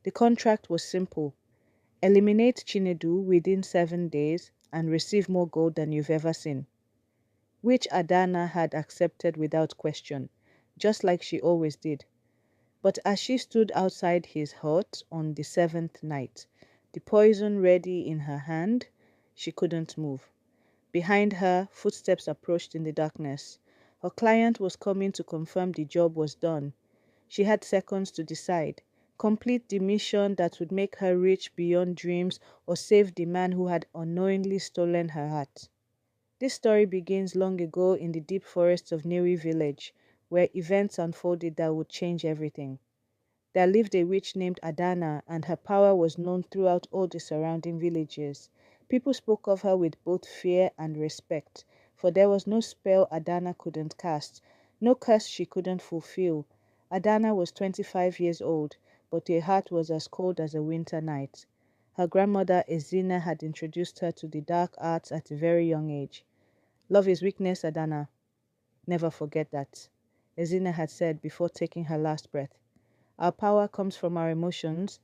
The contract was simple: eliminate Chinedu within 7 days and receive more gold than you've ever seen, which Adanna had accepted without question, just like she always did. But as she stood outside his hut on the seventh night, the poison ready in her hand, she couldn't move. Behind her, footsteps approached in the darkness. Her client was coming to confirm the job was done. She had seconds to decide: complete the mission that would make her rich beyond dreams, or save the man who had unknowingly stolen her heart. This story begins long ago in the deep forests of Newi village, where events unfolded that would change everything. There lived a witch named Adanna, and her power was known throughout all the surrounding villages. People spoke of her with both fear and respect, for there was no spell Adanna couldn't cast, no curse she couldn't fulfill. Adanna was 25 years old, but her heart was as cold as a winter night. Her grandmother Ezina had introduced her to the dark arts at a very young age. Love is weakness, Adanna. Never forget that, Ezina had said before taking her last breath. Our power comes from our emotions,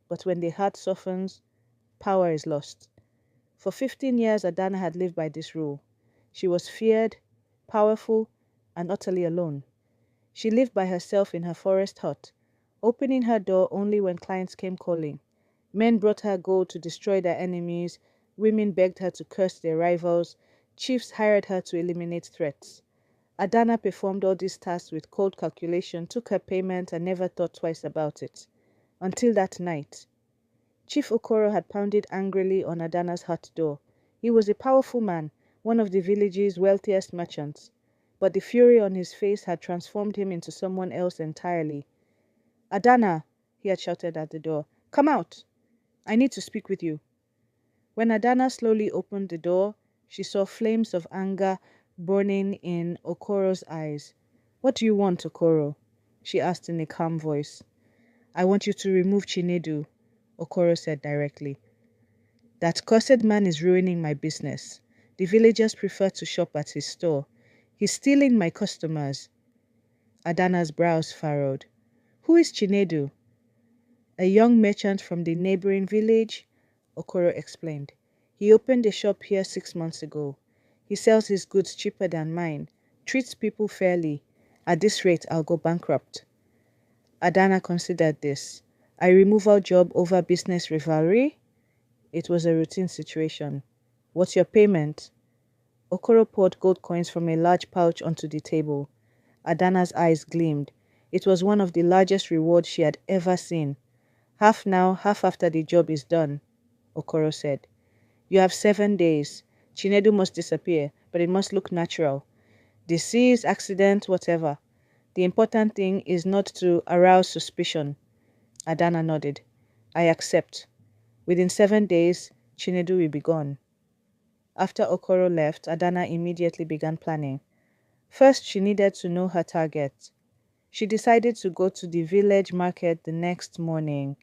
but when the heart softens, power is lost. For 15 years, Adanna had lived by this rule. She was feared, powerful, and utterly alone. She lived by herself in her forest hut, opening her door only when clients came calling. Men brought her gold to destroy their enemies, women begged her to curse their rivals, chiefs hired her to eliminate threats. Adanna performed all these tasks with cold calculation, took her payment, and never thought twice about it. Until that night. Chief Okoro had pounded angrily on Adanna's hut door. He was a powerful man, one of the village's wealthiest merchants, but the fury on his face had transformed him into someone else entirely. Adanna, he had shouted at the door, come out! I need to speak with you. When Adanna slowly opened the door, she saw flames of anger burning in Okoro's eyes. What do you want, Okoro? She asked in a calm voice. I want you to remove Chinedu, Okoro said directly. That cursed man is ruining my business. The villagers prefer to shop at his store. He's stealing my customers. Adanna's brows furrowed. Who is Chinedu? A young merchant from the neighboring village, Okoro explained. He opened a shop here 6 months ago. He sells his goods cheaper than mine, treats people fairly. At this rate, I'll go bankrupt. Adanna considered this. A removal job over business rivalry? It was a routine situation. What's your payment? Okoro poured gold coins from a large pouch onto the table. Adanna's eyes gleamed. It was one of the largest rewards she had ever seen. Half now, half after the job is done, Okoro said. You have 7 days. Chinedu must disappear, but it must look natural. Disease, accident, whatever. The important thing is not to arouse suspicion. Adanna nodded. I accept. Within 7 days, Chinedu will be gone. After Okoro left, Adanna immediately began planning. First, she needed to know her target. She decided to go to the village market the next morning.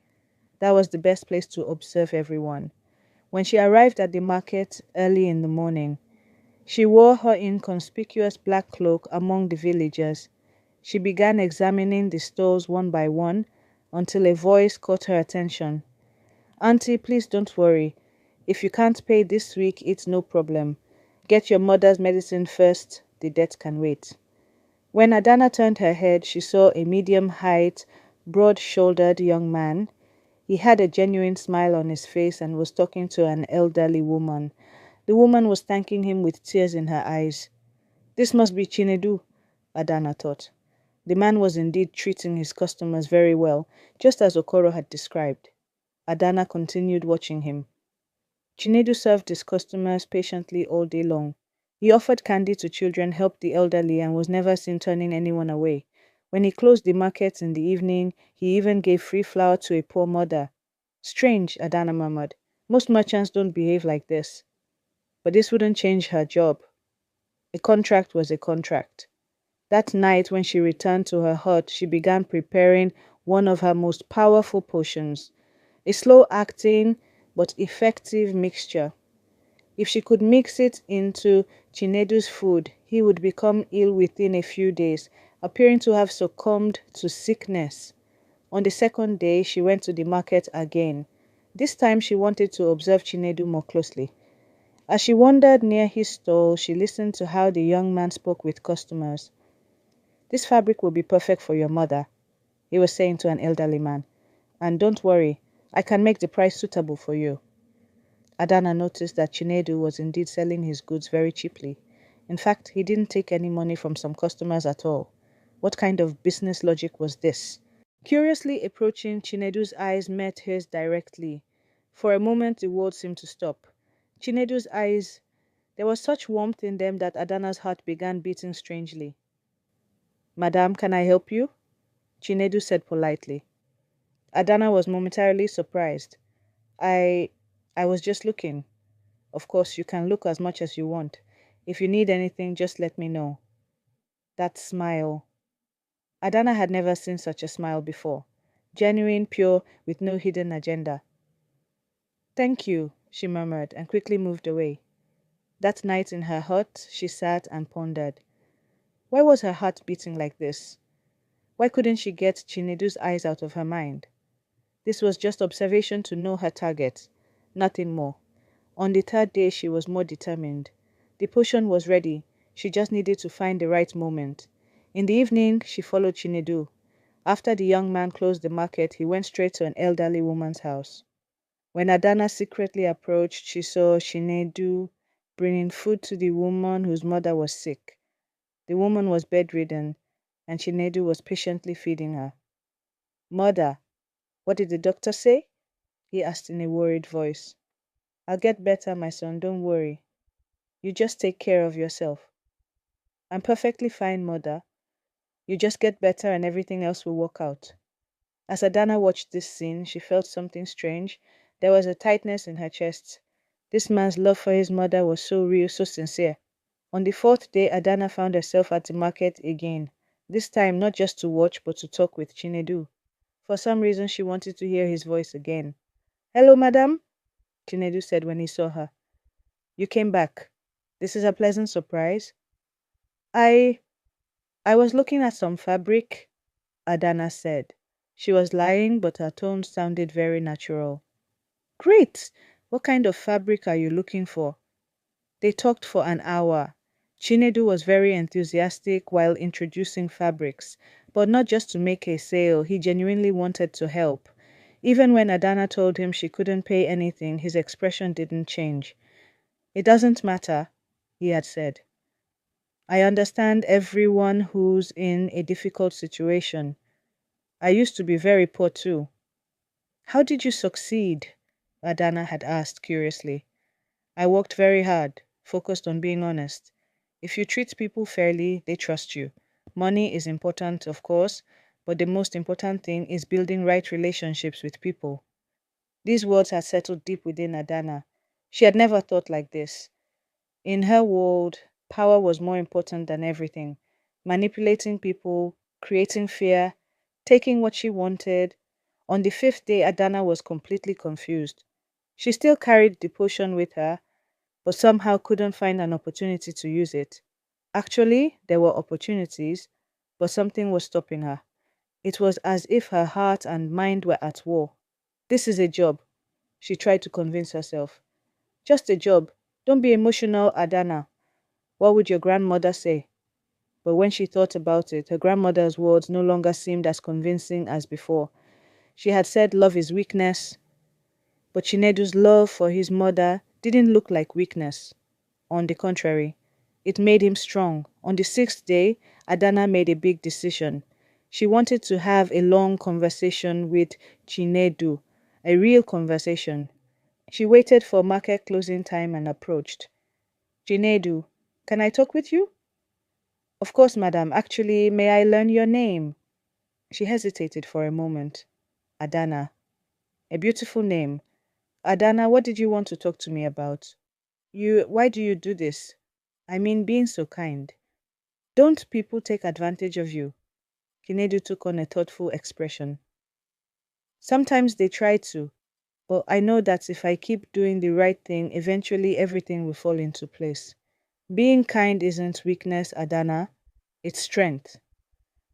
That was the best place to observe everyone. When she arrived at the market early in the morning, she wore her inconspicuous black cloak among the villagers. She began examining the stalls one by one until a voice caught her attention. Auntie, please don't worry. If you can't pay this week, it's no problem. Get your mother's medicine first. The debt can wait. When Adanna turned her head, she saw a medium-height, broad-shouldered young man. He had a genuine smile on his face and was talking to an elderly woman. The woman was thanking him with tears in her eyes. This must be Chinedu, Adanna thought. The man was indeed treating his customers very well, just as Okoro had described. Adanna continued watching him. Chinedu served his customers patiently all day long. He offered candy to children, helped the elderly, and was never seen turning anyone away. When he closed the market in the evening, he even gave free flour to a poor mother. Strange, Adanna murmured. Most merchants don't behave like this. But this wouldn't change her job. A contract was a contract. That night, when she returned to her hut, she began preparing one of her most powerful potions, a slow-acting but effective mixture. If she could mix it into Chinedu's food, he would become ill within a few days, appearing to have succumbed to sickness. On the second day, she went to the market again. This time she wanted to observe Chinedu more closely. As she wandered near his stall, she listened to how the young man spoke with customers. "This fabric will be perfect for your mother," he was saying to an elderly man. "And don't worry, I can make the price suitable for you." Adanna noticed that Chinedu was indeed selling his goods very cheaply. In fact, he didn't take any money from some customers at all. What kind of business logic was this? Curiously approaching, Chinedu's eyes met hers directly. For a moment, the world seemed to stop. Chinedu's eyes, there was such warmth in them that Adanna's heart began beating strangely. "Madam, can I help you?" Chinedu said politely. Adanna was momentarily surprised. I I was just looking. Of course, you can look as much as you want. If you need anything, just let me know." That smile. Adanna had never seen such a smile before. Genuine, pure, with no hidden agenda. "Thank you," she murmured and quickly moved away. That night in her hut, she sat and pondered. Why was her heart beating like this? Why couldn't she get Chinedu's eyes out of her mind? This was just observation to know her target, nothing more. On the third day, she was more determined. The potion was ready. She just needed to find the right moment. In the evening, she followed Chinedu. After the young man closed the market, he went straight to an elderly woman's house. When Adanna secretly approached, she saw Chinedu bringing food to the woman whose mother was sick. The woman was bedridden, and Chinedu was patiently feeding her. "Mother, what did the doctor say?" he asked in a worried voice. "I'll get better, my son, don't worry. You just take care of yourself." "I'm perfectly fine, mother. You just get better and everything else will work out." As Adanna watched this scene, she felt something strange. There was a tightness in her chest. This man's love for his mother was so real, so sincere. On the fourth day, Adanna found herself at the market again. This time, not just to watch, but to talk with Chinedu. For some reason, she wanted to hear his voice again. "Hello, madam," Chinedu said when he saw her. "You came back. This is a pleasant surprise." I I was looking at some fabric," Adanna said. She was lying, but her tone sounded very natural. "Great! What kind of fabric are you looking for?" They talked for an hour. Chinedu was very enthusiastic while introducing fabrics, but not just to make a sale, he genuinely wanted to help. Even when Adanna told him she couldn't pay anything, his expression didn't change. "It doesn't matter," he had said. "I understand everyone who's in a difficult situation. I used to be very poor too." "How did you succeed?" Adanna had asked curiously. "I worked very hard, focused on being honest. If you treat people fairly, they trust you. Money is important, of course, but the most important thing is building right relationships with people." These words had settled deep within Adanna. She had never thought like this. In her world, power was more important than everything. Manipulating people, creating fear, taking what she wanted. On the fifth day, Adanna was completely confused. She still carried the potion with her, but somehow couldn't find an opportunity to use it. Actually, there were opportunities, but something was stopping her. It was as if her heart and mind were at war. "This is a job," she tried to convince herself. "Just a job. Don't be emotional, Adanna. What would your grandmother say?" But when she thought about it, her grandmother's words no longer seemed as convincing as before. She had said love is weakness, but Chinedu's love for his mother didn't look like weakness. On the contrary, it made him strong. On the sixth day, Adanna made a big decision. She wanted to have a long conversation with Chinedu, a real conversation. She waited for market closing time and approached. "Chinedu, can I talk with you?" "Of course, madam. Actually, may I learn your name?" She hesitated for a moment. "Adanna." A beautiful name. "Adanna, what did you want to talk to me about?" Why do you do this? I mean, being so kind. Don't people take advantage of you?" Chinedu took on a thoughtful expression. "Sometimes they try to, but I know that if I keep doing the right thing, eventually everything will fall into place. Being kind isn't weakness, Adanna. It's strength."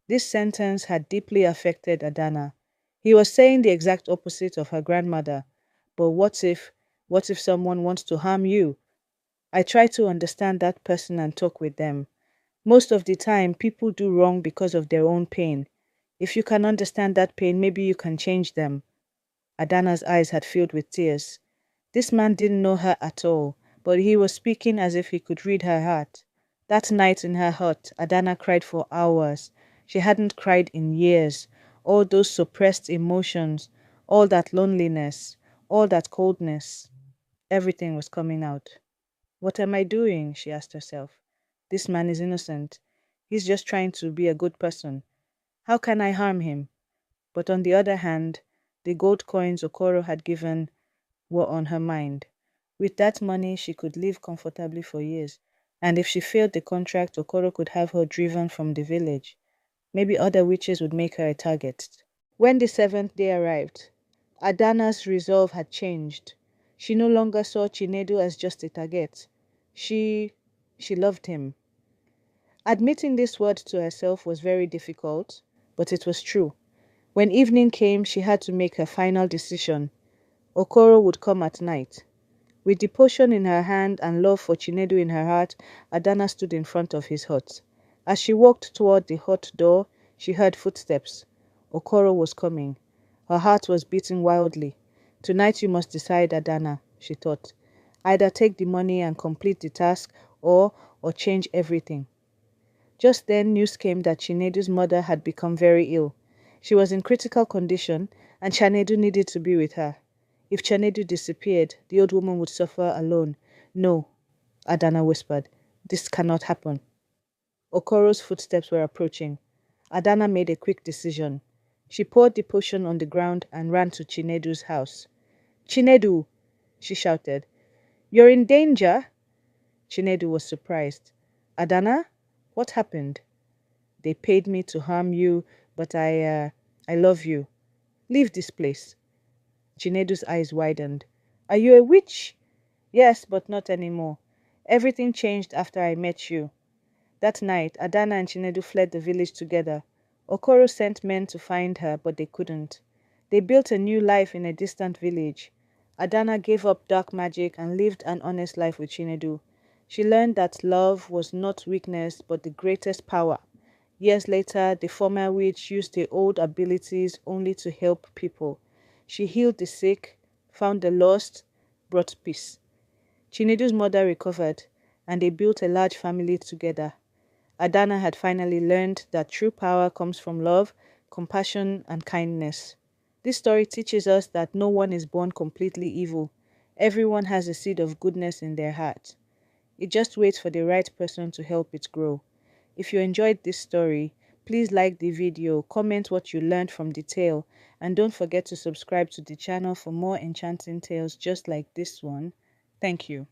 This sentence had deeply affected Adanna. He was saying the exact opposite of her grandmother. But what if someone wants to harm you? I try to understand that person and talk with them. Most of the time, people do wrong because of their own pain. If you can understand that pain, maybe you can change them. Adanna's eyes had filled with tears. This man didn't know her at all, but he was speaking as if he could read her heart. That night in her hut, Adanna cried for hours. She hadn't cried in years. All those suppressed emotions, all that loneliness, all that coldness, everything was coming out. What am I doing? She asked herself. This man is innocent. He's just trying to be a good person. How can I harm him? But on the other hand, the gold coins Okoro had given were on her mind. With that money, she could live comfortably for years. And if she failed the contract, Okoro could have her driven from the village. Maybe other witches would make her a target. When the seventh day arrived, Adanna's resolve had changed. She no longer saw Chinedu as just a target. She she loved him. Admitting this word to herself was very difficult, but it was true. When evening came, she had to make her final decision. Okoro would come at night. With the potion in her hand and love for Chinedu in her heart, Adanna stood in front of his hut. As she walked toward the hut door, she heard footsteps. Okoro was coming. Her heart was beating wildly. Tonight you must decide, Adanna, she thought. Either take the money and complete the task, or change everything. Just then news came that Chinedu's mother had become very ill. She was in critical condition, and Chinedu needed to be with her. If Chinedu disappeared, the old woman would suffer alone. No, Adanna whispered. This cannot happen. Okoro's footsteps were approaching. Adanna made a quick decision. She poured the potion on the ground and ran to Chinedu's house. Chinedu, she shouted. You're in danger? Chinedu was surprised. Adanna, what happened? They paid me to harm you, but I love you. Leave this place. Chinedu's eyes widened. Are you a witch? Yes, but not anymore. Everything changed after I met you. That night, Adanna and Chinedu fled the village together. Okoro sent men to find her, but they couldn't. They built a new life in a distant village. Adanna gave up dark magic and lived an honest life with Chinedu. She learned that love was not weakness, but the greatest power. Years later, the former witch used her old abilities only to help people. She healed the sick, found the lost, brought peace. Chinedu's mother recovered, and they built a large family together. Adanna had finally learned that true power comes from love, compassion, and kindness. This story teaches us that no one is born completely evil. Everyone has a seed of goodness in their heart. It just waits for the right person to help it grow. If you enjoyed this story, please like the video, comment what you learned from the tale, and don't forget to subscribe to the channel for more enchanting tales just like this one. Thank you.